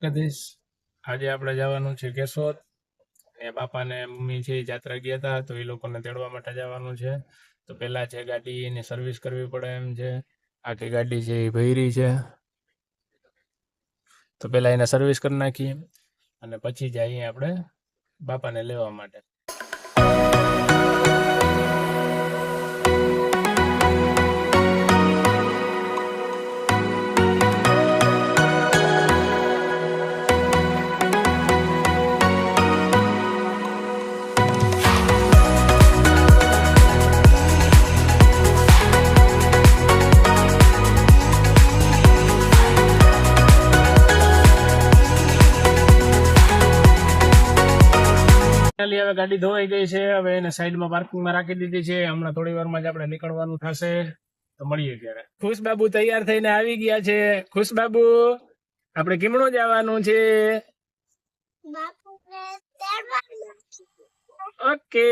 દ્વારકાધીશ। આજે આપણે જવાનું છે કેશોદ ને બાપાને મમ્મી છે યાત્રા ગયા હતા તો એ લોકોને તેડવા માટે જવાનું છે। તો પહેલા છે ગાડીની સર્વિસ કરવી પડે એમ છે। આખી ગાડી છે એ ભરી છે તો પહેલા એને સર્વિસ કરી નાખીએ અને પછી જઈએ આપણે બાપાને લેવા માટે। હવે ગાડી ધોવાઈ ગઈ છે, હવે એને સાઈડમાં પાર્કિંગમાં રાખી દીધી છે। હમણાં થોડી વારમાં જ આપણે નીકળવાનું થશે તો મળીએ ત્યારે। ખુશબાબુ તૈયાર થઈને આવી ગયા છે। ખુશબાબુ આપણે કેમણો જવાનું છે? ઓકે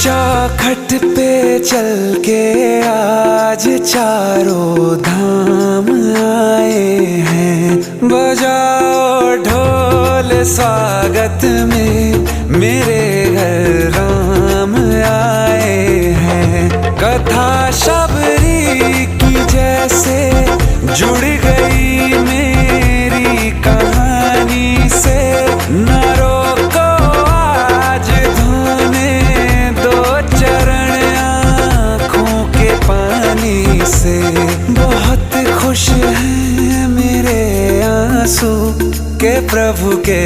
चौखट पे चल के आज चारों धाम आए हैं। बजाओ ढोल स्वागत में मेरे घर राम आए हैं। कथा शबरी की जैसे जुड़ गई मेरी कहानी से। न रोको आज धोने दो चरण आँखों के पानी से। बहुत खुश हैं मेरे आंसू के प्रभु के